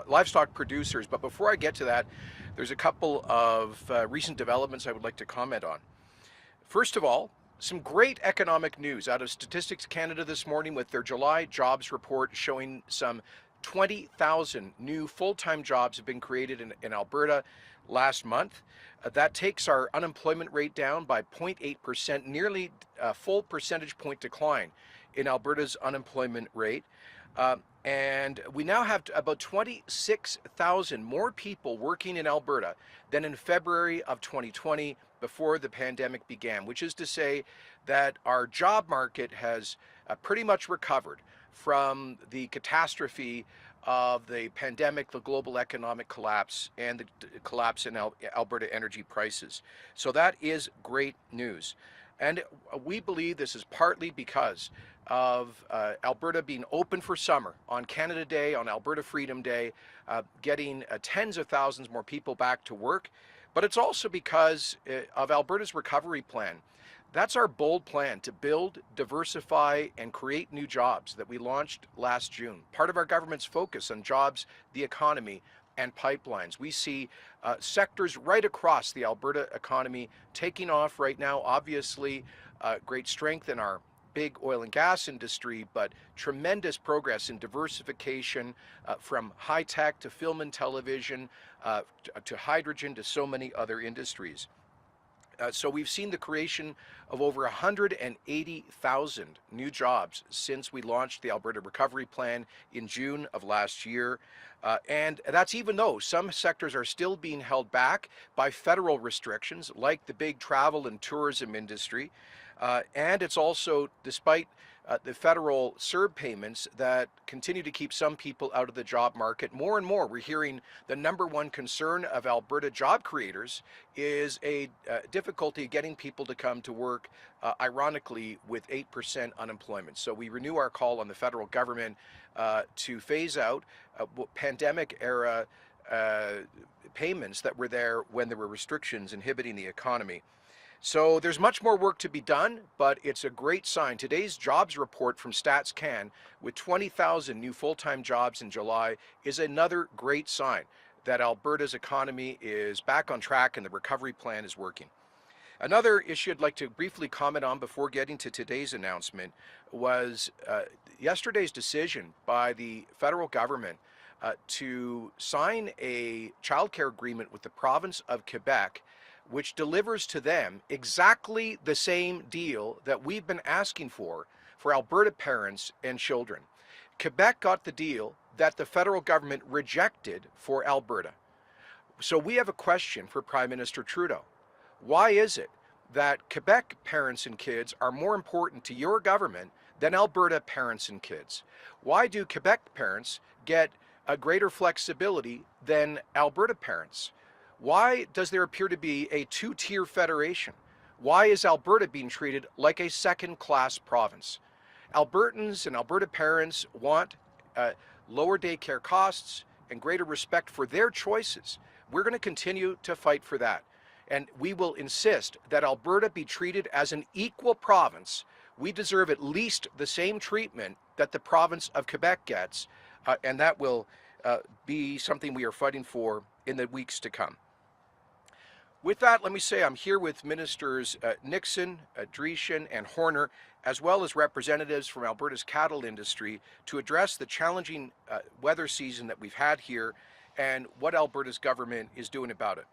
livestock producers. But before I get to that, there's a couple of recent developments I would like to comment on. First of all, some great economic news out of Statistics Canada this morning with their July jobs report showing some 20,000 new full-time jobs have been created in Alberta last month. That takes our unemployment rate down by 0.8%, nearly a full percentage point decline in Alberta's unemployment rate. And we now have about 26,000 more people working in Alberta than in February of 2020 before the pandemic began, which is to say that our job market has pretty much recovered from the catastrophe of the pandemic, the global economic collapse, and the collapse in Alberta energy prices. So that is great news. And we believe this is partly because of Alberta being open for summer on Canada Day, on Alberta Freedom Day, getting tens of thousands more people back to work. But it's also because of Alberta's recovery plan. That's our bold plan to build, diversify, and create new jobs that we launched last June. Part of our government's focus on jobs, the economy, and pipelines. We see sectors right across the Alberta economy taking off right now. Obviously, great strength in our big oil and gas industry, but tremendous progress in diversification from high tech to film and television to hydrogen to so many other industries. So we've seen the creation of over 180,000 new jobs since we launched the Alberta Recovery Plan in June of last year. And that's even though some sectors are still being held back by federal restrictions, like the big travel and tourism industry. And it's also despite the federal CERB payments that continue to keep some people out of the job market. More and more, we're hearing the number one concern of Alberta job creators is a difficulty getting people to come to work, ironically, with 8% unemployment. So we renew our call on the federal government to phase out pandemic-era payments that were there when there were restrictions inhibiting the economy. So there's much more work to be done, but it's a great sign. Today's jobs report from Stats Can with 20,000 new full-time jobs in July is another great sign that Alberta's economy is back on track and the recovery plan is working. Another issue I'd like to briefly comment on before getting to today's announcement was yesterday's decision by the federal government to sign a childcare agreement with the province of Quebec, which delivers to them exactly the same deal that we've been asking for Alberta parents and children. Quebec got the deal that the federal government rejected for Alberta. So we have a question for Prime Minister Trudeau. Why is it that Quebec parents and kids are more important to your government than Alberta parents and kids? Why do Quebec parents get a greater flexibility than Alberta parents? Why does there appear to be a two-tier federation? Why is Alberta being treated like a second-class province? Albertans and Alberta parents want lower daycare costs and greater respect for their choices. We're going to continue to fight for that. And we will insist that Alberta be treated as an equal province. We deserve at least the same treatment that the province of Quebec gets, and that will be something we are fighting for in the weeks to come. With that, let me say I'm here with Ministers Nixon, Dreeshen, and Horner, as well as representatives from Alberta's cattle industry to address the challenging weather season that we've had here and what Alberta's government is doing about it.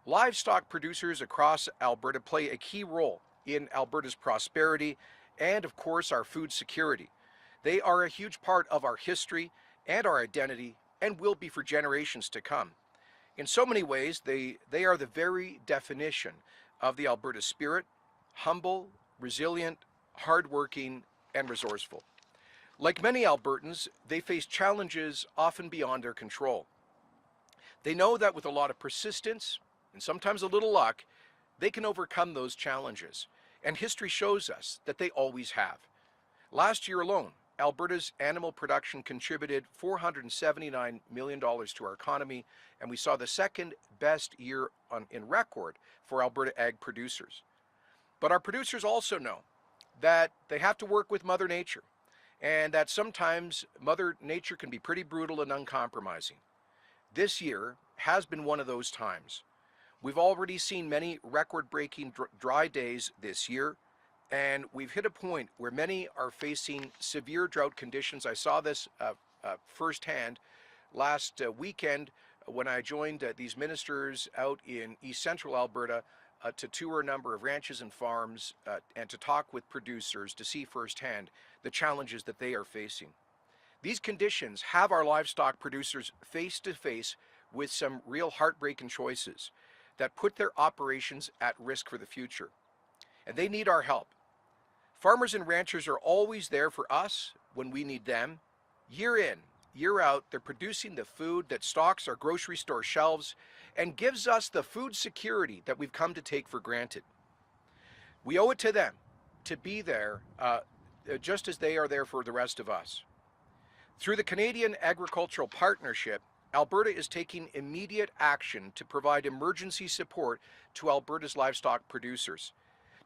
Livestock producers across Alberta play a key role in Alberta's prosperity and, of course, our food security. They are a huge part of our history and our identity and will be for generations to come. In so many ways, they are the very definition of the Alberta spirit: humble, resilient, hardworking, and resourceful. Like many Albertans, they face challenges often beyond their control. They know that with a lot of persistence and sometimes a little luck, they can overcome those challenges. And history shows us that they always have. Last year alone, Alberta's animal production contributed $479 million to our economy, and we saw the second best year in record for Alberta ag producers. But our producers also know that they have to work with Mother Nature, and that sometimes Mother Nature can be pretty brutal and uncompromising. This year has been one of those times. We've already seen many record-breaking dry days this year, and we've hit a point where many are facing severe drought conditions. I saw this firsthand last weekend when I joined these ministers out in East Central Alberta to tour a number of ranches and farms and to talk with producers to see firsthand the challenges that they are facing. These conditions have our livestock producers face to face with some real heartbreaking choices that put their operations at risk for the future. And they need our help. Farmers and ranchers are always there for us when we need them. Year in, year out, they're producing the food that stocks our grocery store shelves and gives us the food security that we've come to take for granted. We owe it to them to be there just as they are there for the rest of us. Through the Canadian Agricultural Partnership, Alberta is taking immediate action to provide emergency support to Alberta's livestock producers.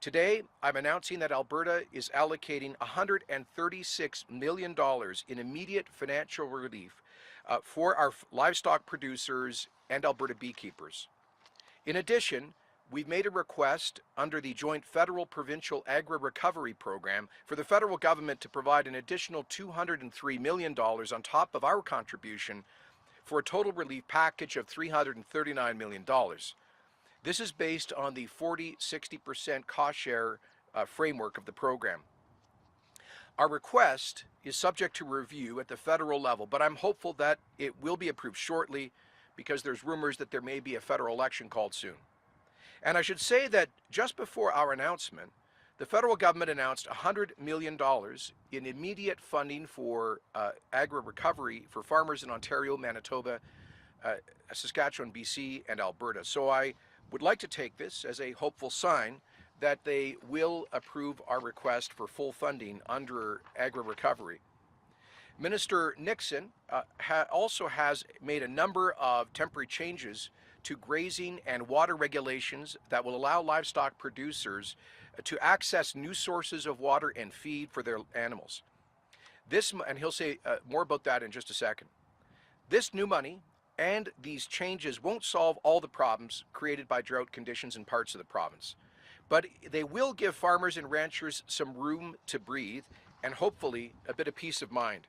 Today, I'm announcing that Alberta is allocating $136 million in immediate financial relief for our livestock producers and Alberta beekeepers. In addition, we've made a request under the joint federal-provincial AgriRecovery program for the federal government to provide an additional $203 million on top of our contribution for a total relief package of $339 million. This is based on the 40-60% cost share framework of the program. Our request is subject to review at the federal level, but I'm hopeful that it will be approved shortly because there's rumors that there may be a federal election called soon. And I should say that just before our announcement, the federal government announced $100 million in immediate funding for agri-recovery for farmers in Ontario, Manitoba, Saskatchewan, BC, and Alberta. So I would like to take this as a hopeful sign that they will approve our request for full funding under agri-recovery. Minister Nixon also has made a number of temporary changes to grazing and water regulations that will allow livestock producers to access new sources of water and feed for their animals. And he'll say more about that in just a second. This new money and these changes won't solve all the problems created by drought conditions in parts of the province, but they will give farmers and ranchers some room to breathe and hopefully a bit of peace of mind.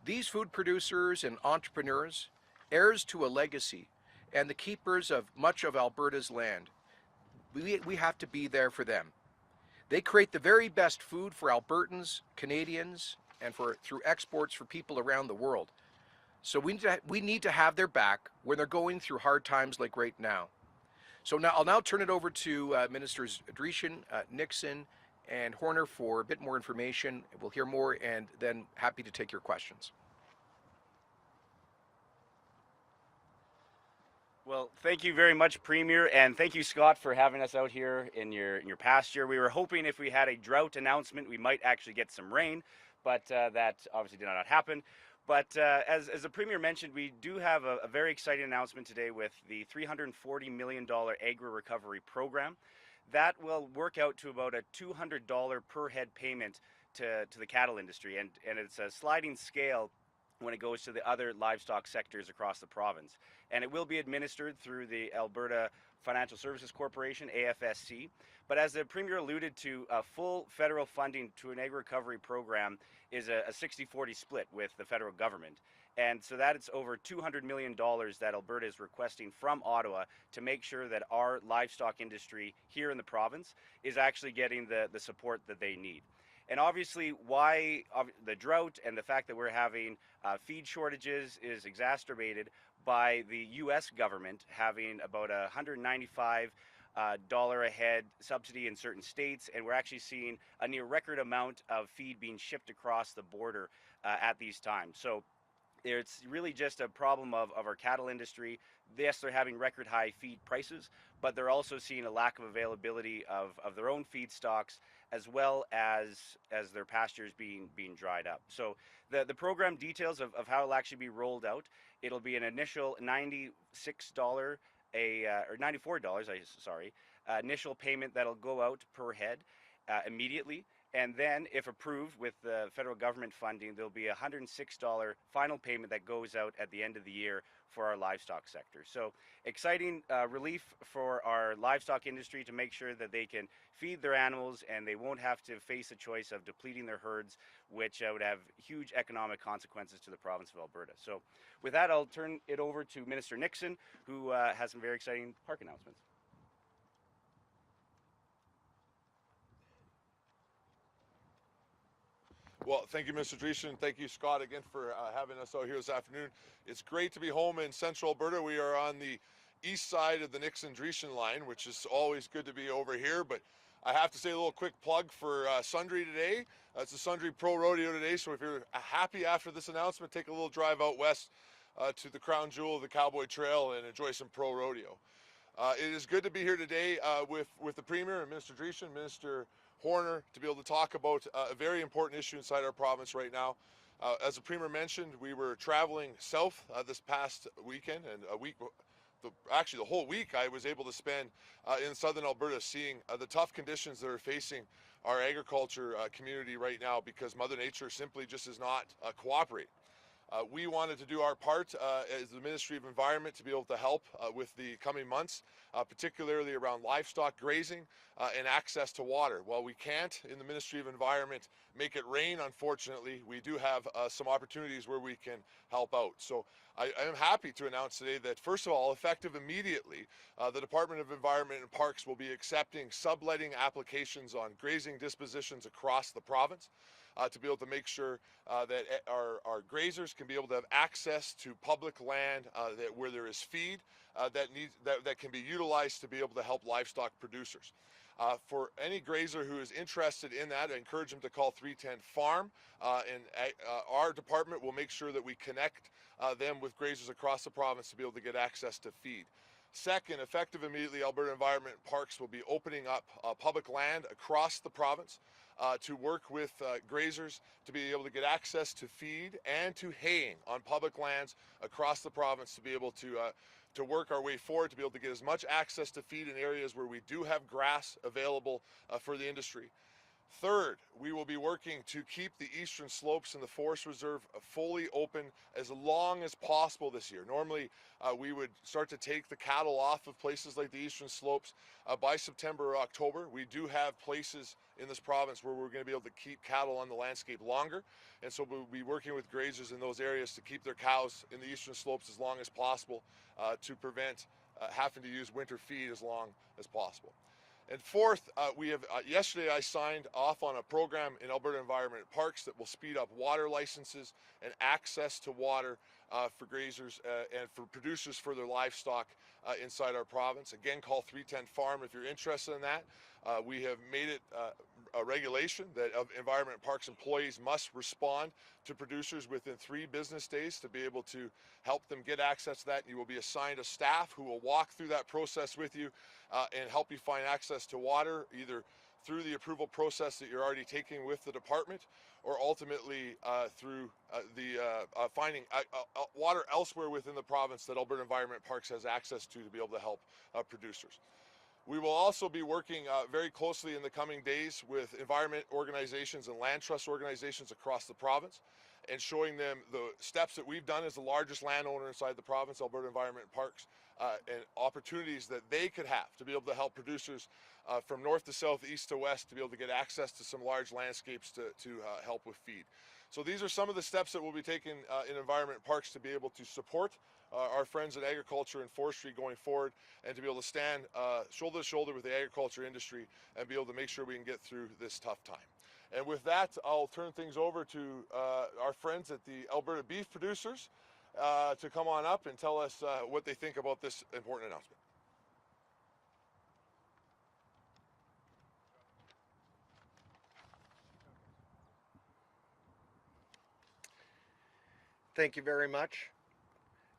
These food producers and entrepreneurs, heirs to a legacy, and the keepers of much of Alberta's land, we have to be there for them. They create the very best food for Albertans, Canadians, and through exports for people around the world. So we need to have their back when they're going through hard times like right now. So now I'll turn it over to Ministers Dreeshen, Nixon, and Horner for a bit more information. We'll hear more and then happy to take your questions. Well, thank you very much, Premier, and thank you, Scott, for having us out here in your pasture. We were hoping if we had a drought announcement, we might actually get some rain, but that obviously did not happen. But as the Premier mentioned, we do have a very exciting announcement today with the $340 million agri-recovery program. That will work out to about a $200 per head payment to the cattle industry, and it's a sliding scale when it goes to the other livestock sectors across the province. And it will be administered through the Alberta Financial Services Corporation, AFSC. But as the Premier alluded to, full federal funding to an agri-recovery program is a 60-40 split with the federal government. And so that it's over $200 million that Alberta is requesting from Ottawa to make sure that our livestock industry here in the province is actually getting the support that they need. And obviously, why the drought and the fact that we're having feed shortages is exacerbated by the U.S. government having about a $195 a head subsidy in certain states, and we're actually seeing a near record amount of feed being shipped across the border at these times. So it's really just a problem of our cattle industry. Yes, they're having record high feed prices, but they're also seeing a lack of availability of their own feedstocks, as well as their pastures being dried up. So the program details of how it'll actually be rolled out, it'll be an initial $96 or $94, initial payment that'll go out per head immediately. And then, if approved with the federal government funding, there'll be a $106 final payment that goes out at the end of the year for our livestock sector. So exciting relief for our livestock industry to make sure that they can feed their animals and they won't have to face a choice of depleting their herds, which would have huge economic consequences to the province of Alberta. So with that, I'll turn it over to Minister Nixon, who has some very exciting park announcements. Well, thank you, Mr. Dreesen. Thank you, Scott, again for having us out here this afternoon. It's great to be home in central Alberta. We are on the east side of the Nixon-Dreesen line, which is always good to be over here. But I have to say a little quick plug for Sundry today. It's a Sundry Pro Rodeo today, so if you're happy after this announcement, take a little drive out west to the crown jewel of the Cowboy Trail and enjoy some pro rodeo. It is good to be here today with the Premier and Minister Dreesen, Minister Horner, to be able to talk about a very important issue inside our province right now. As the Premier mentioned, we were traveling south this past weekend, and actually the whole week I was able to spend in southern Alberta seeing the tough conditions that are facing our agriculture community right now because Mother Nature simply just does not cooperate. We wanted to do our part as the Ministry of Environment to be able to help with the coming months, particularly around livestock grazing and access to water. While we can't, in the Ministry of Environment, make it rain, unfortunately, we do have some opportunities where we can help out. So I am happy to announce today that, first of all, effective immediately, the Department of Environment and Parks will be accepting subletting applications on grazing dispositions across the province. To be able to make sure that our grazers can be able to have access to public land where there is feed that can be utilized to be able to help livestock producers. For any grazer who is interested in that, I encourage them to call 310 Farm, and our department will make sure that we connect them with grazers across the province to be able to get access to feed. Second, effective immediately, Alberta Environment and Parks will be opening up public land across the province to work with grazers to be able to get access to feed and to haying on public lands across the province to be able to work our way forward, to be able to get as much access to feed in areas where we do have grass available for the industry. Third, we will be working to keep the eastern slopes and the forest reserve fully open as long as possible this year. Normally, we would start to take the cattle off of places like the eastern slopes by September or October. We do have places in this province where we're going to be able to keep cattle on the landscape longer, and so we'll be working with grazers in those areas to keep their cows in the eastern slopes as long as possible to prevent having to use winter feed as long as possible. And fourth, yesterday I signed off on a program in Alberta Environment and Parks that will speed up water licenses and access to water for grazers and for producers for their livestock inside our province. Again, call 310 Farm if you're interested in that. We have made it a regulation that Environment and Parks employees must respond to producers within 3 business days to be able to help them get access to that. You will be assigned a staff who will walk through that process with you and help you find access to water, either through the approval process that you're already taking with the department, or ultimately through finding water elsewhere within the province that Alberta Environment Parks has access to be able to help producers. We will also be working very closely in the coming days with environment organizations and land trust organizations across the province and showing them the steps that we've done as the largest landowner inside the province, Alberta Environment and Parks, and opportunities that they could have to be able to help producers from north to south, east to west, to be able to get access to some large landscapes to help with feed. So these are some of the steps that we'll be taking in Environment and Parks to be able to support our friends in agriculture and forestry going forward, and to be able to stand shoulder to shoulder with the agriculture industry and be able to make sure we can get through this tough time. And with that, I'll turn things over to our friends at the Alberta Beef Producers to come on up and tell us what they think about this important announcement. Thank you very much.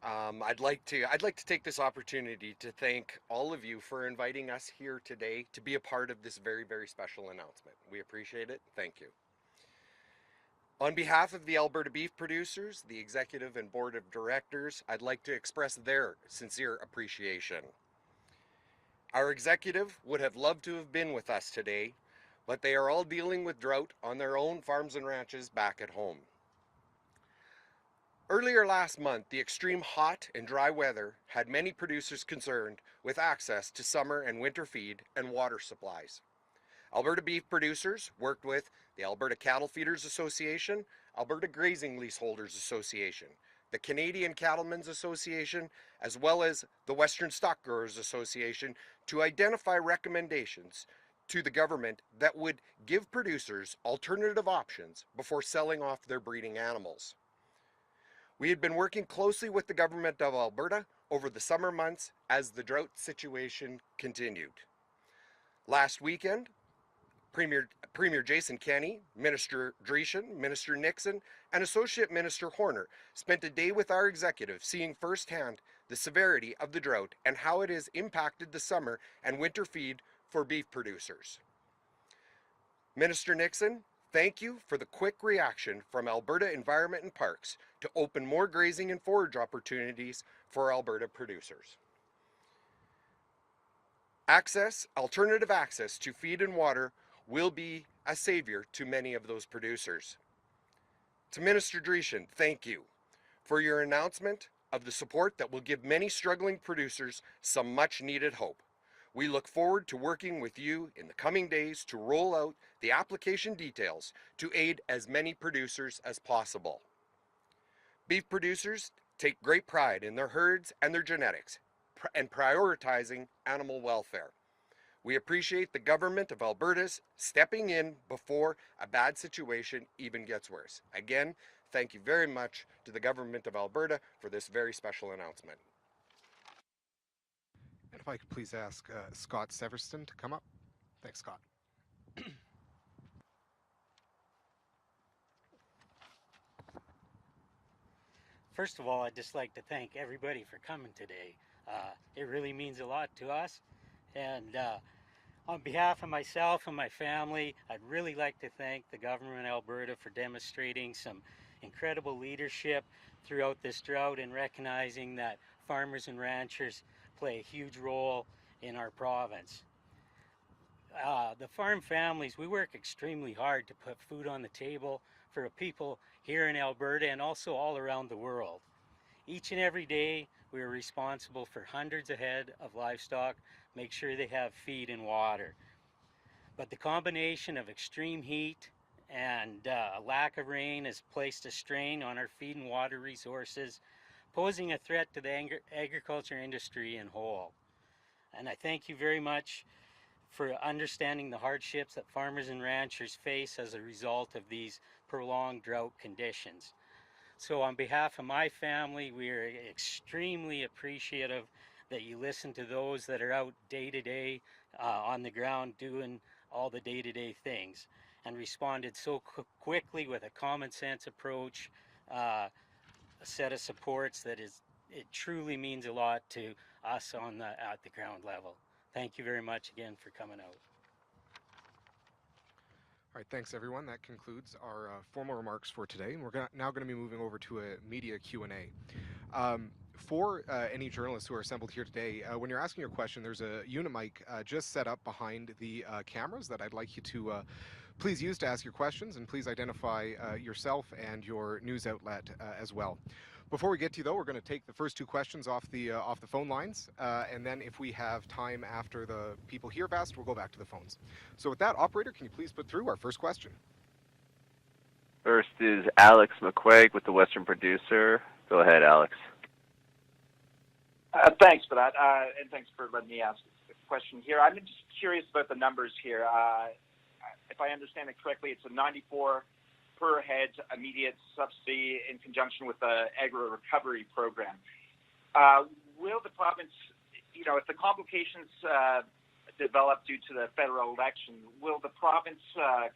I'd like to take this opportunity to thank all of you for inviting us here today to be a part of this very, very special announcement. We appreciate it. Thank you. On behalf of the Alberta Beef Producers, the Executive and Board of Directors, I'd like to express their sincere appreciation. Our executive would have loved to have been with us today, but they are all dealing with drought on their own farms and ranches back at home. Earlier last month, the extreme hot and dry weather had many producers concerned with access to summer and winter feed and water supplies. Alberta beef producers worked with the Alberta Cattle Feeders Association, Alberta Grazing Leaseholders Association, the Canadian Cattlemen's Association, as well as the Western Stock Growers Association to identify recommendations to the government that would give producers alternative options before selling off their breeding animals. We had been working closely with the government of Alberta over the summer months as the drought situation continued. Last weekend, Premier Jason Kenney, Minister Dreeshen, Minister Nixon, and Associate Minister Horner spent a day with our executive seeing firsthand the severity of the drought and how it has impacted the summer and winter feed for beef producers. Minister Nixon, thank you for the quick reaction from Alberta Environment and Parks to open more grazing and forage opportunities for Alberta producers. Alternative access to feed and water will be a savior to many of those producers. To Minister Dreeshen, thank you for your announcement of the support that will give many struggling producers some much needed hope. We look forward to working with you in the coming days to roll out the application details to aid as many producers as possible. Beef producers take great pride in their herds and their genetics and prioritizing animal welfare. We appreciate the government of Alberta's stepping in before a bad situation even gets worse. Again, thank you very much to the government of Alberta for this very special announcement. And if I could please ask Scott Severston to come up. Thanks, Scott. First of all, I'd just like to thank everybody for coming today. It really means a lot to us. And on behalf of myself and my family, I'd really like to thank the government of Alberta for demonstrating some incredible leadership throughout this drought and recognizing that farmers and ranchers play a huge role in our province. The farm families, we work extremely hard to put food on the table for people here in Alberta and also all around the world. Each and every day, we are responsible for hundreds of head of livestock, make sure they have feed and water. But the combination of extreme heat and a lack of rain has placed a strain on our feed and water resources, posing a threat to the agriculture industry in whole. And I thank you very much for understanding the hardships that farmers and ranchers face as a result of these prolonged drought conditions. So on behalf of my family, we are extremely appreciative that you listen to those that are out day to day on the ground doing all the day-to-day things and responded so quickly with a common sense approach, a set of supports it truly means a lot to us at the ground level. Thank you very much again for coming out. All right, thanks everyone. That concludes our formal remarks for today, and we're now going to be moving over to a media Q&A. For any journalists who are assembled here today, when you're asking your question, there's a unit mic just set up behind the cameras that I'd like you to please use to ask your questions, and please identify yourself and your news outlet as well. Before we get to you, though, we're going to take the first two questions off the phone lines, and then if we have time after the people here have asked, we'll go back to the phones. So with that, operator, can you please put through our first question? First is Alex McQuaig with the Western Producer. Go ahead, Alex. Thanks for that, and thanks for letting me ask the question here. I'm just curious about the numbers here. If I understand it correctly, it's a 94 per head immediate subsidy in conjunction with the AgriRecovery program. Will the province, if the complications develop due to the federal election, will the province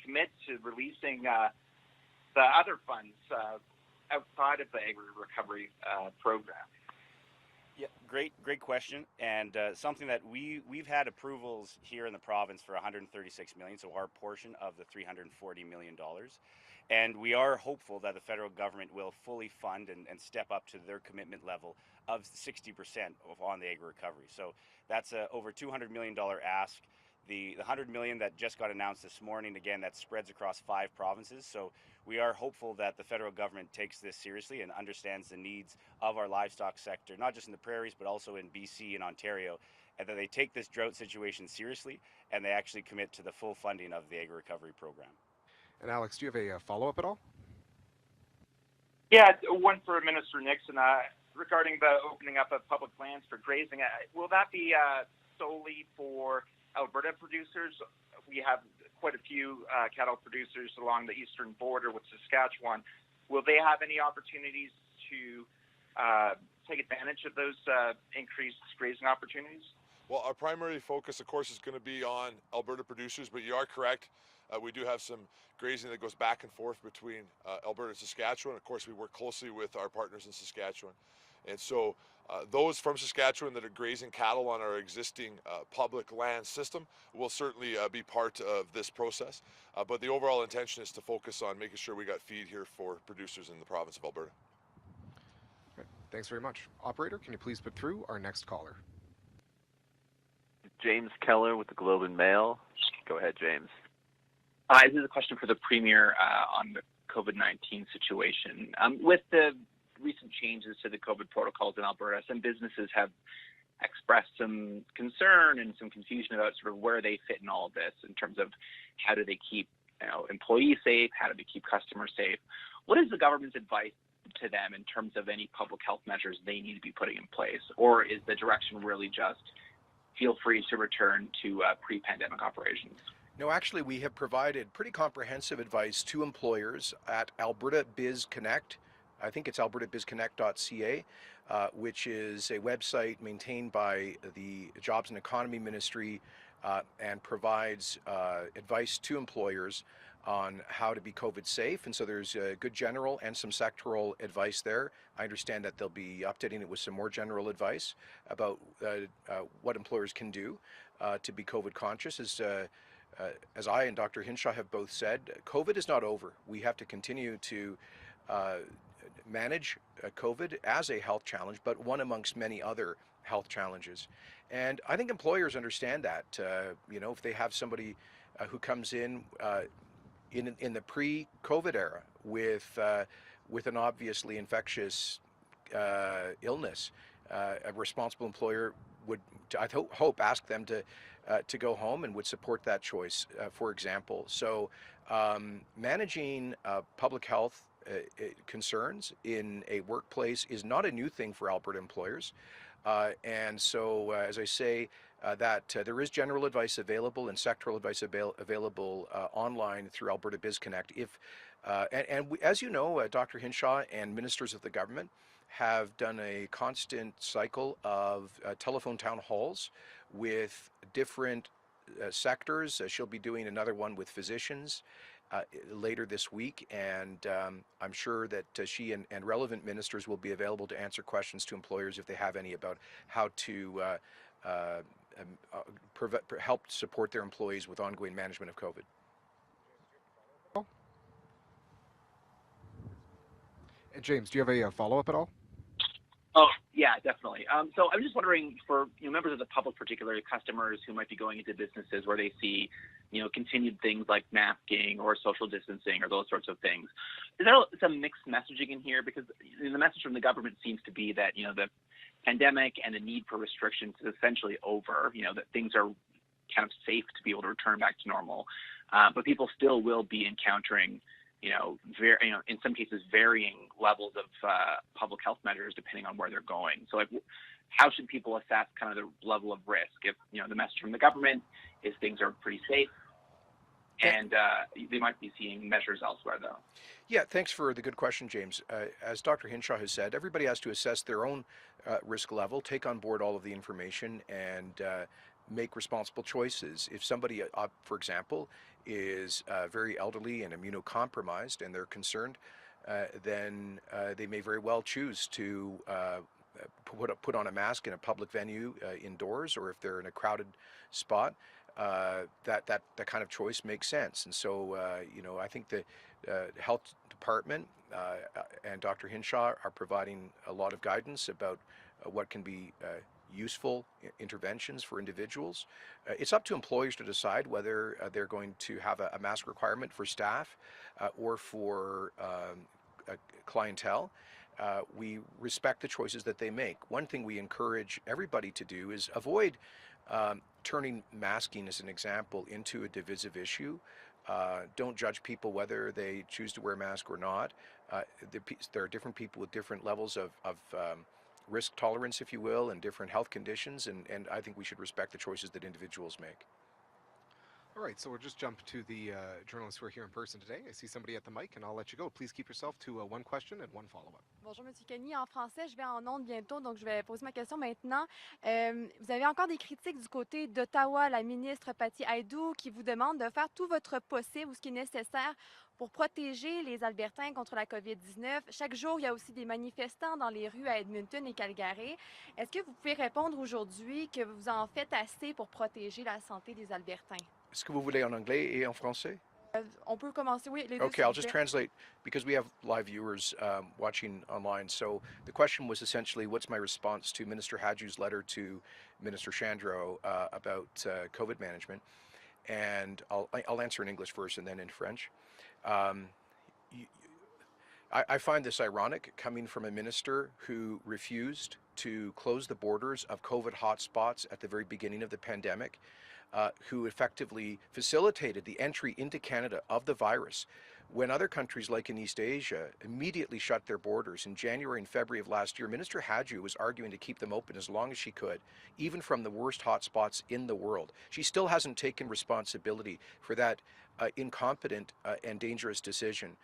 commit to releasing the other funds outside of the AgriRecovery program? Yeah, great question, and something that we've had approvals here in the province for $136 million, so our portion of the $340 million, and we are hopeful that the federal government will fully fund and step up to their commitment level of 60% on the AgriRecovery. So that's a over $200 million ask. the 100 million that just got announced this morning, again, that spreads across 5 provinces. So we are hopeful that the federal government takes this seriously and understands the needs of our livestock sector, not just in the prairies, but also in BC and Ontario, and that they take this drought situation seriously and they actually commit to the full funding of the AgriRecovery program. And Alex, do you have a follow-up at all? Yeah, one for Minister Nixon regarding the opening up of public lands for grazing. Will that be solely for Alberta producers? We have quite a few cattle producers along the eastern border with Saskatchewan. Will they have any opportunities to take advantage of those increased grazing opportunities? Well, our primary focus, of course, is going to be on Alberta producers, but you are correct. We do have some grazing that goes back and forth between Alberta and Saskatchewan. Of course, we work closely with our partners in Saskatchewan. And so those from Saskatchewan that are grazing cattle on our existing public land system will certainly be part of this process. But the overall intention is to focus on making sure we got feed here for producers in the province of Alberta. Okay. Thanks very much. Operator, can you please put through our next caller? James Keller with the Globe and Mail. Go ahead, James. Hi, this is a question for the Premier on the COVID-19 situation. With the recent changes to the COVID protocols in Alberta, some businesses have expressed some concern and some confusion about sort of where they fit in all of this in terms of how do they keep employees safe, how do they keep customers safe. What is the government's advice to them in terms of any public health measures they need to be putting in place? Or is the direction really just feel free to return to pre-pandemic operations? No, actually, we have provided pretty comprehensive advice to employers at Alberta Biz Connect. I think it's albertabizconnect.ca, which is a website maintained by the Jobs and Economy Ministry and provides advice to employers on how to be COVID safe. And so there's good general and some sectoral advice there. I understand that they'll be updating it with some more general advice about what employers can do to be COVID conscious. As I and Dr. Hinshaw have both said, COVID is not over. We have to continue to manage COVID as a health challenge, but one amongst many other health challenges. And I think employers understand that. If they have somebody who comes in the pre-COVID era with an obviously infectious illness, a responsible employer would, I hope, ask them to go home and would support that choice, for example. So managing public health concerns in a workplace is not a new thing for Alberta employers. And so, as I say, that there is general advice available and sectoral advice available online through Alberta Biz Connect. As you know, Dr. Hinshaw and ministers of the government have done a constant cycle of telephone town halls with different sectors. She'll be doing another one with physicians later this week, and I'm sure that she and relevant ministers will be available to answer questions to employers if they have any about how to help support their employees with ongoing management of COVID. James, do you have a follow-up at all? Oh, yeah, definitely. So I'm just wondering for members of the public, particularly customers who might be going into businesses where they see continued things like masking or social distancing or those sorts of things. Is there some mixed messaging in here? Because the message from the government seems to be that the pandemic and the need for restrictions is essentially over. That things are kind of safe to be able to return back to normal, but people still will be encountering in some cases varying levels of public health measures depending on where they're going. So how should people assess kind of the level of risk if the message from the government is things are pretty safe and they might be seeing measures elsewhere though? Yeah, thanks for the good question, James. As Dr. Hinshaw has said, everybody has to assess their own risk level, take on board all of the information, and make responsible choices. If somebody, for example, is very elderly and immunocompromised and they're concerned, then they may very well choose to put on a mask in a public venue indoors, or if they're in a crowded spot, that kind of choice makes sense. And so, I think the health department and Dr. Hinshaw are providing a lot of guidance about what can be useful interventions for individuals. It's up to employers to decide whether they're going to have a mask requirement for staff or for clientele. We respect the choices that they make. One thing we encourage everybody to do is avoid turning masking, as an example, into a divisive issue. Don't judge people whether they choose to wear a mask or not. There are different people with different levels of risk tolerance, if you will, and different health conditions, and I think we should respect the choices that individuals make. All right, so we'll just jump to the journalists who are here in person today. I see somebody at the mic, and I'll let you go. Please keep yourself to one question and one follow-up. Bonjour, Monsieur Kenney. En français, je vais en ondes bientôt, donc je vais poser ma question maintenant. Vous avez encore des critiques du côté d'Ottawa, la ministre Patty Aydou, qui vous demande de faire tout votre possible ou ce qui est nécessaire pour protéger les Albertains contre la COVID-19. Chaque jour, il y a aussi des manifestants dans les rues à Edmonton et Calgary. Est-ce que vous pouvez répondre aujourd'hui que vous en faites assez pour protéger la santé des Albertains? Est-ce que vous voulez en anglais et en français? On peut commencer, oui, les deux. Okay, I'll just translate because we have live viewers watching online. So the question was essentially, what's my response to Minister Hadju's letter to Minister Chandro about COVID management? And I'll answer in English first and then in French. I find this ironic coming from a minister who refused to close the borders of COVID hotspots at the very beginning of the pandemic, who effectively facilitated the entry into Canada of the virus when other countries like in East Asia immediately shut their borders. In January and February of last year, Minister Hadju was arguing to keep them open as long as she could, even from the worst hotspots in the world. She still hasn't taken responsibility for that incompetent and dangerous decision.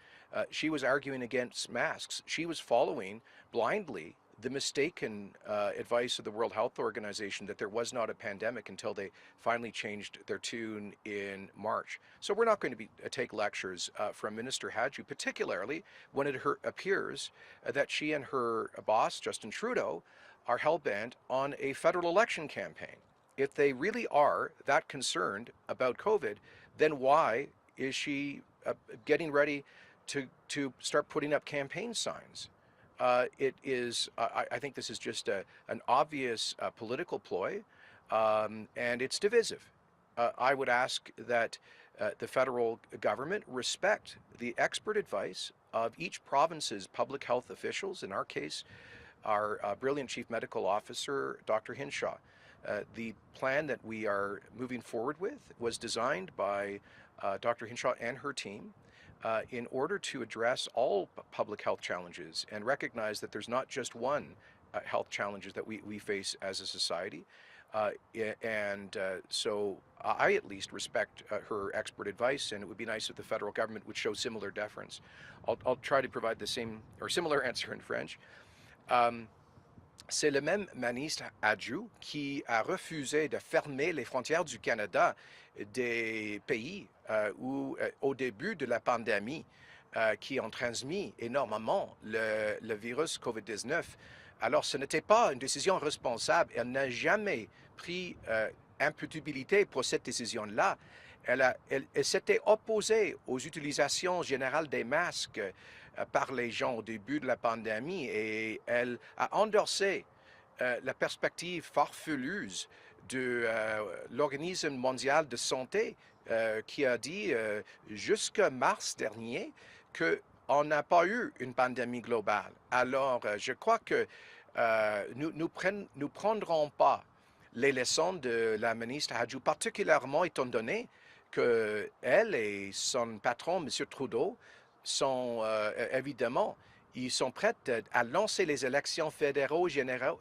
She was arguing against masks. She was following blindly the mistaken advice of the World Health Organization that there was not a pandemic until they finally changed their tune in March. So we're not going to take lectures from Minister Hadju, particularly when it appears that she and her boss, Justin Trudeau, are hell-bent on a federal election campaign. If they really are that concerned about COVID, then why is she getting ready to start putting up campaign signs? It is, I think this is just an obvious political ploy, and it's divisive. I would ask that the federal government respect the expert advice of each province's public health officials, in our case, our brilliant Chief Medical Officer, Dr. Hinshaw. The plan that we are moving forward with was designed by Dr. Hinshaw and her team in order to address all public health challenges and recognize that there's not just one health challenges that we face as a society. So I at least respect her expert advice, and it would be nice if the federal government would show similar deference. I'll try to provide the same or similar answer in French. C'est le même ministre Hadju qui a refusé de fermer les frontières du Canada des pays où, au début de la pandémie, qui ont transmis énormément le virus COVID-19. Alors, ce n'était pas une décision responsable. Elle n'a jamais pris imputabilité pour cette décision-là. Elle s'était opposée aux utilisations générales des masques par les gens au début de la pandémie et elle a endorsé la perspective farfelue de l'Organisme mondial de santé qui a dit jusqu'à mars dernier qu'on n'a pas eu une pandémie globale. Alors, je crois que nous ne prendrons pas les leçons de la ministre Hadju, particulièrement étant donné qu'elle et son patron, M. Trudeau, sont évidemment, ils sont prêts à lancer les élections fédérales générales.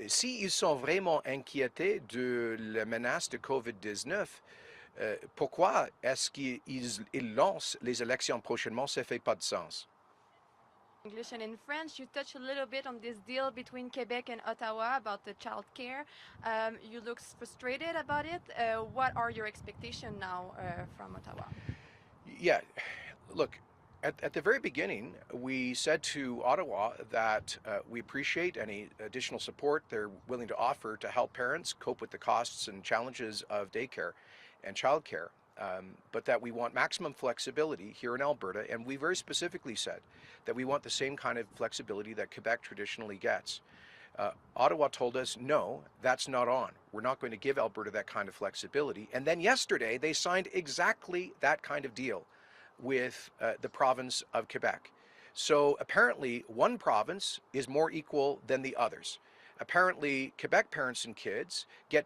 S'ils sont vraiment inquiétés de la menace de COVID-19, pourquoi est-ce qu'ils lancent les élections prochainement? Ça ne fait pas de sens. English and in French, you touched a little bit on this deal between Quebec and Ottawa about the child care. You look frustrated about it. What are your expectations now from Ottawa? Yeah, look, at the very beginning, we said to Ottawa that we appreciate any additional support they're willing to offer to help parents cope with the costs and challenges of daycare and childcare. but that we want maximum flexibility here in Alberta, and we very specifically said that we want the same kind of flexibility that Quebec traditionally gets. Ottawa told us, no, that's not on. We're not going to give Alberta that kind of flexibility. And then yesterday, they signed exactly that kind of deal with the province of Quebec. So apparently, one province is more equal than the others. Apparently, Quebec parents and kids get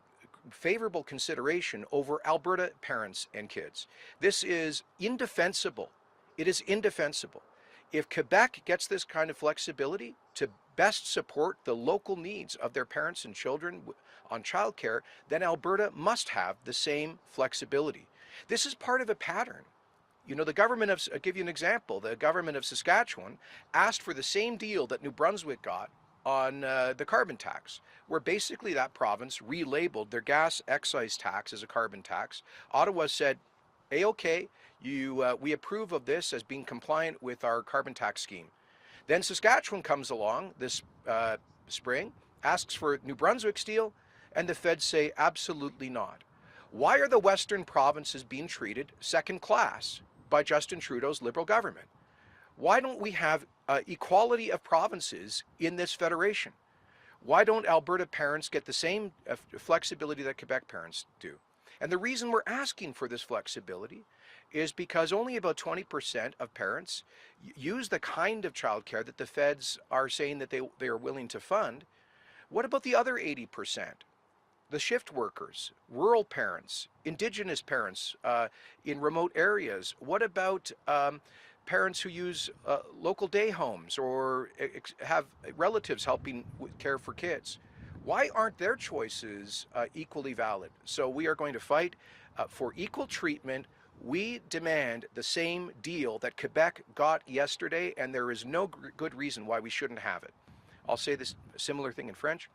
favorable consideration over Alberta parents and kids. This is indefensible. It is indefensible. If Quebec gets this kind of flexibility to best support the local needs of their parents and children on childcare, then Alberta must have the same flexibility. This is part of a pattern. You know, the government of, I'll give you an example, the government of Saskatchewan asked for the same deal that New Brunswick got on the carbon tax, where basically that province relabeled their gas excise tax as a carbon tax. Ottawa said, A-OK, we approve of this as being compliant with our carbon tax scheme. Then Saskatchewan comes along this spring, asks for New Brunswick's deal, and the feds say absolutely not. Why are the Western provinces being treated second class by Justin Trudeau's Liberal government? Why don't we have equality of provinces in this federation? Why don't Alberta parents get the same flexibility that Quebec parents do? And the reason we're asking for this flexibility is because only about 20% of parents use the kind of childcare that the feds are saying that they are willing to fund. What about the other 80%? The shift workers, rural parents, Indigenous parents in remote areas. What about parents who use local day homes or have relatives helping care for kids? Why aren't their choices equally valid? So we are going to fight for equal treatment. We demand the same deal that Quebec got yesterday, and there is no good reason why we shouldn't have it. I'll say this similar thing in French.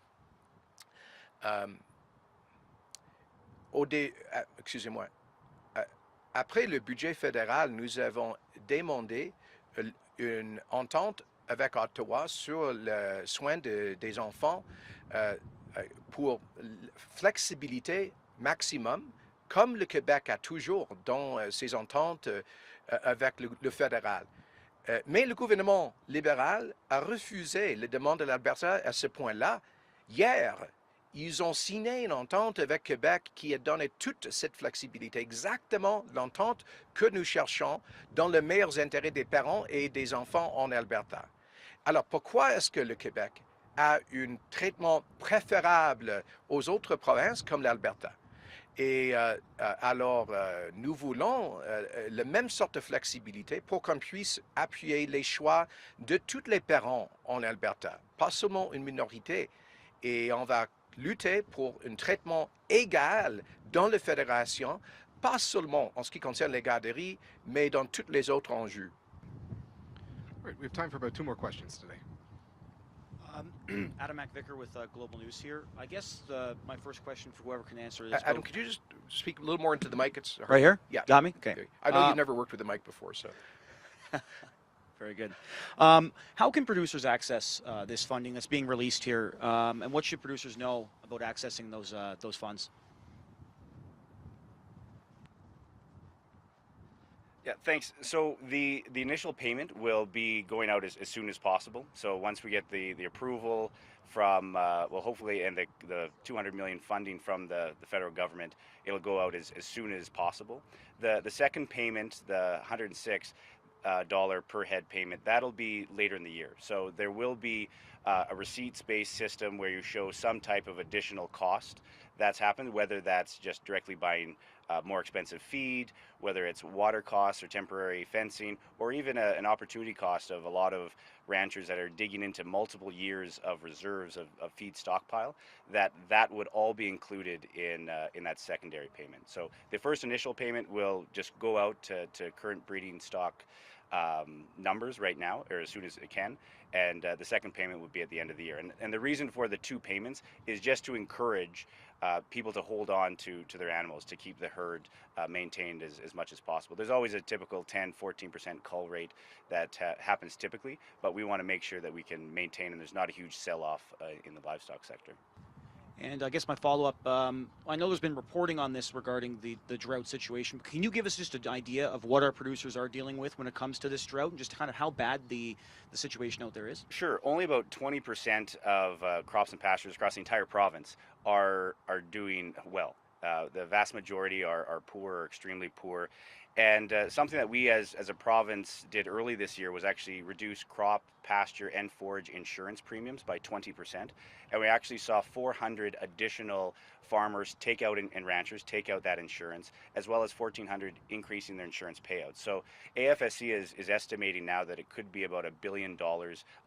Excusez-moi. Après le budget fédéral, nous avons demandé une entente avec Ottawa sur le soin des enfants pour flexibilité maximum, comme le Québec a toujours dans ses ententes avec le fédéral. Mais le gouvernement libéral a refusé les demandes de l'Alberta à ce point-là. Hier, ils ont signé une entente avec Québec qui a donné toute cette flexibilité, exactement l'entente que nous cherchons dans les meilleurs intérêts des parents et des enfants en Alberta. Alors pourquoi est-ce que le Québec a un traitement préférable aux autres provinces comme l'Alberta? Et alors, nous voulons la même sorte de flexibilité pour qu'on puisse appuyer les choix de tous les parents en Alberta, pas seulement une minorité. Et on va lutter pour un traitement égal dans la fédération, pas seulement en ce qui concerne les garderies, mais dans tous les autres enjeux. All right, we have time for about 2 more questions today. Adam McVicker with Global News here. I guess my first question for whoever can answer is... Adam, could you just speak a little more into the mic? It's hard. Right here? Yeah. Got me? Okay. I know you've never worked with the mic before, so... Very good. How can producers access this funding that's being released here, and what should producers know about accessing those funds? Yeah, thanks. So the initial payment will be going out as soon as possible. So once we get the approval from, well, hopefully, and the $200 million funding from the federal government, it'll go out as soon as possible. The second payment, the $106 per head payment, that'll be later in the year. So there will be a receipts-based system where you show some type of additional cost that's happened, whether that's just directly buying more expensive feed, whether it's water costs or temporary fencing, or even an opportunity cost of a lot of ranchers that are digging into multiple years of reserves of feed stockpile, that would all be included in that secondary payment. So the first initial payment will just go out to current breeding stock numbers right now, or as soon as it can, and the second payment would be at the end of the year. And the reason for the 2 payments is just to encourage people to hold on to their animals, to keep the herd maintained as much as possible. There's always a typical 10-14% cull rate that happens typically, but we want to make sure that we can maintain and there's not a huge sell-off in the livestock sector. And I guess my follow-up, I know there's been reporting on this regarding the drought situation. Can you give us just an idea of what our producers are dealing with when it comes to this drought and just kind of how bad the situation out there is? Sure. Only about 20% of crops and pastures across the entire province are doing well. The vast majority are poor or extremely poor. And something that we as a province did early this year was actually reduce crop, pasture, and forage insurance premiums by 20%. And we actually saw 400 additional farmers take out and ranchers take out that insurance, as well as 1,400 increasing their insurance payouts. So AFSC is estimating now that it could be about $1 billion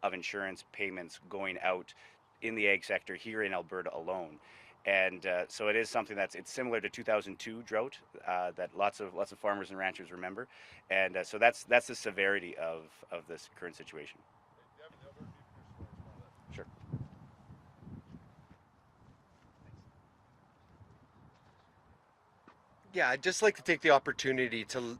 of insurance payments going out in the ag sector here in Alberta alone. And so it is something it's similar to 2002 drought that lots of farmers and ranchers remember, and so that's the severity of this current situation. Sure. Yeah, I'd just like to take the opportunity to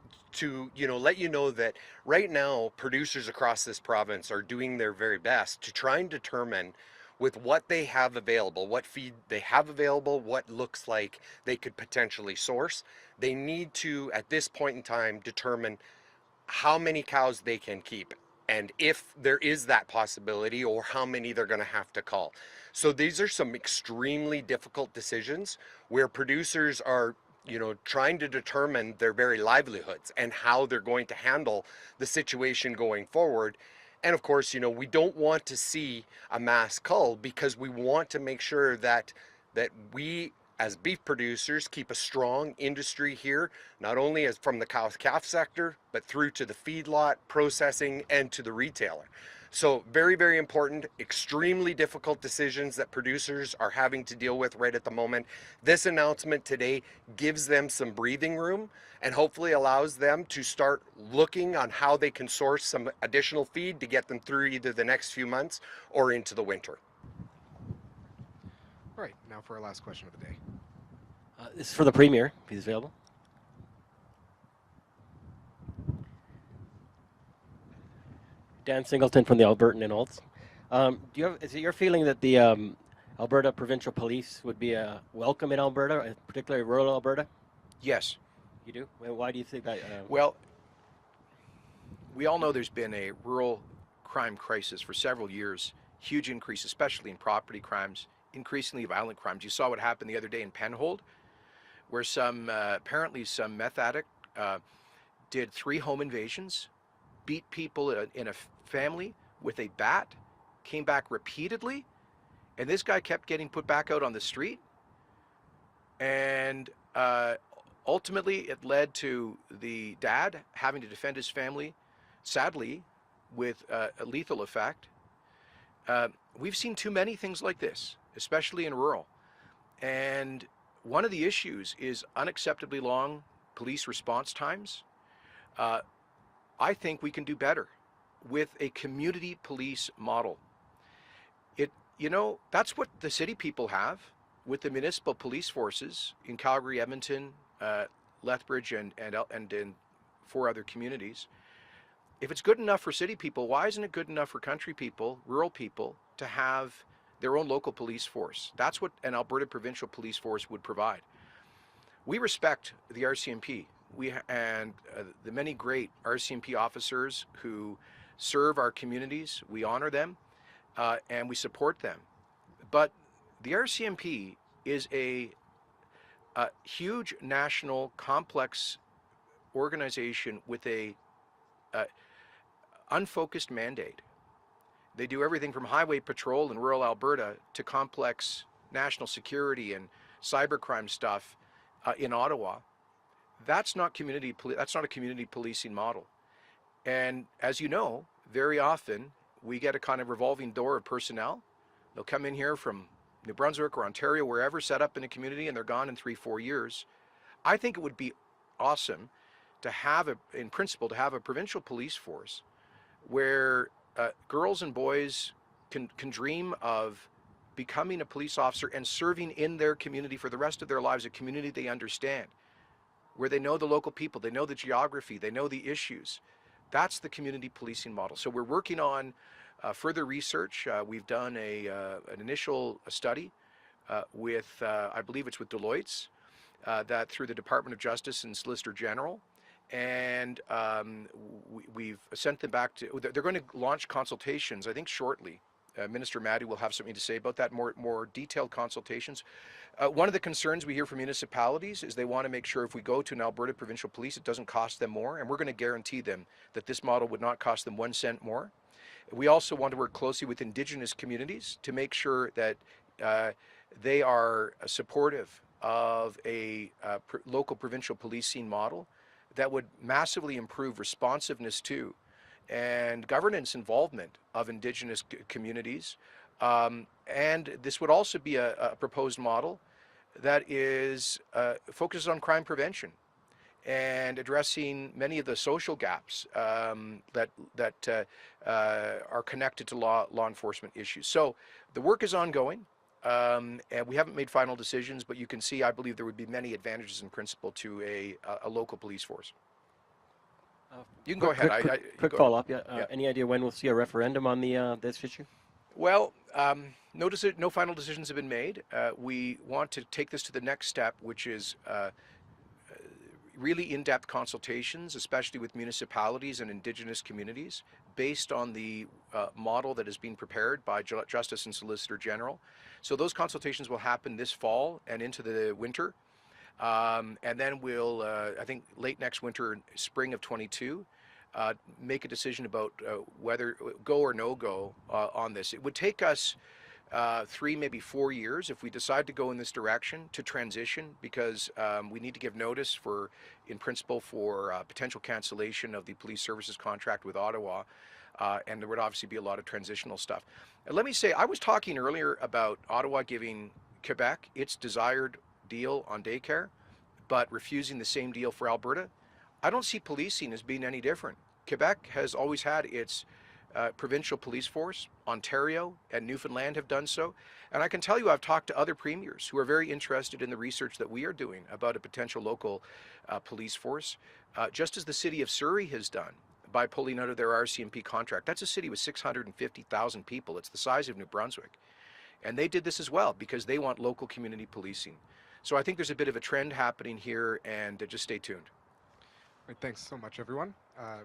let you know that right now producers across this province are doing their very best to try and determine with what they have available, what feed they have available, what looks like they could potentially source. They need to, at this point in time, determine how many cows they can keep and if there is that possibility or how many they're going to have to call. So these are some extremely difficult decisions where producers are trying to determine their very livelihoods and how they're going to handle the situation going forward. And of course, we don't want to see a mass cull because we want to make sure that we as beef producers keep a strong industry here, not only as from the cow-calf sector, but through to the feedlot, processing, and to the retailer. So very, very important, extremely difficult decisions that producers are having to deal with right at the moment. This announcement today gives them some breathing room and hopefully allows them to start looking on how they can source some additional feed to get them through either the next few months or into the winter. All right, now for our last question of the day. This is for the Premier, if he's available. Dan Singleton from the Albertan in Olds. Is it your feeling that the Alberta Provincial Police would be welcome in Alberta, particularly rural Alberta? Yes. You do? Well, why do you think that? Well, we all know there's been a rural crime crisis for several years, huge increase, especially in property crimes, increasingly violent crimes. You saw what happened the other day in Penhold, where apparently some meth addict did 3 home invasions, beat people in a family with a bat, came back repeatedly, and this guy kept getting put back out on the street. And ultimately, it led to the dad having to defend his family, sadly, with a lethal effect. We've seen too many things like this, especially in rural. And one of the issues is unacceptably long police response times. I think we can do better with a community police model. That's what the city people have with the municipal police forces in Calgary, Edmonton, Lethbridge, and in 4 other communities. If it's good enough for city people, why isn't it good enough for country people, rural people, to have their own local police force? That's what an Alberta Provincial Police Force would provide. We respect the RCMP and the many great RCMP officers who serve our communities. We honor them and we support them. But the RCMP is a huge national complex organization with a unfocused mandate. They do everything from highway patrol in rural Alberta to complex national security and cybercrime stuff in Ottawa. That's not a community policing model. And as you know, very often we get a kind of revolving door of personnel. They'll come in here from New Brunswick or Ontario, wherever, set up in a community, and they're gone in 3-4 years. I think it would be awesome to have in principle, to have a provincial police force where girls and boys can dream of becoming a police officer and serving in their community for the rest of their lives, a community they understand, where they know the local people, they know the geography, they know the issues. That's the community policing model. So we're working on further research. We've done an initial study with, I believe it's with Deloitte's, that through the Department of Justice and Solicitor General. And we've sent them back to, they're going to launch consultations, I think, shortly. Minister Maddy will have something to say about that, more detailed consultations. One of the concerns we hear from municipalities is they want to make sure if we go to an Alberta Provincial Police, it doesn't cost them more, and we're going to guarantee them that this model would not cost them 1 cent more. We also want to work closely with Indigenous communities to make sure that they are supportive of a local provincial policing model that would massively improve responsiveness to and governance involvement of Indigenous communities. And this would also be a proposed model that is focuses on crime prevention and addressing many of the social gaps that are connected to law enforcement issues. So the work is ongoing, and we haven't made final decisions, but you can see, I believe there would be many advantages in principle to a local police force. You can go ahead. Quick follow-up. Yeah. Any idea when we'll see a referendum on the this issue? Well, no final decisions have been made. We want to take this to the next step, which is really in-depth consultations, especially with municipalities and Indigenous communities, based on the model that is being prepared by Justice and Solicitor General. So those consultations will happen this fall and into the winter. And then we'll, I think, late next winter, spring of 22, make a decision about whether go or no go on this. It would take us 3, maybe 4 years if we decide to go in this direction to transition, because we need to give notice in principle for potential cancellation of the police services contract with Ottawa. And there would obviously be a lot of transitional stuff. And let me say, I was talking earlier about Ottawa giving Quebec its desired deal on daycare, but refusing the same deal for Alberta. I don't see policing as being any different. Quebec has always had its provincial police force. Ontario and Newfoundland have done so. And I can tell you, I've talked to other premiers who are very interested in the research that we are doing about a potential local police force, just as the city of Surrey has done by pulling out of their RCMP contract. That's a city with 650,000 people. It's the size of New Brunswick. And they did this as well because they want local community policing. So I think there's a bit of a trend happening here, and just stay tuned. Right, thanks so much, everyone.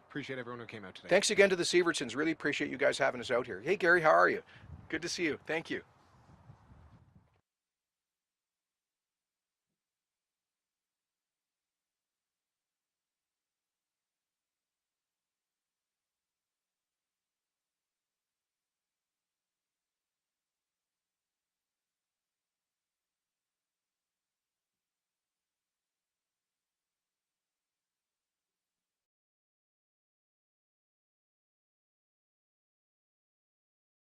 Appreciate everyone who came out today. Thanks again to the Sievertsons. Really appreciate you guys having us out here. Hey, Gary, how are you? Good to see you. Thank you.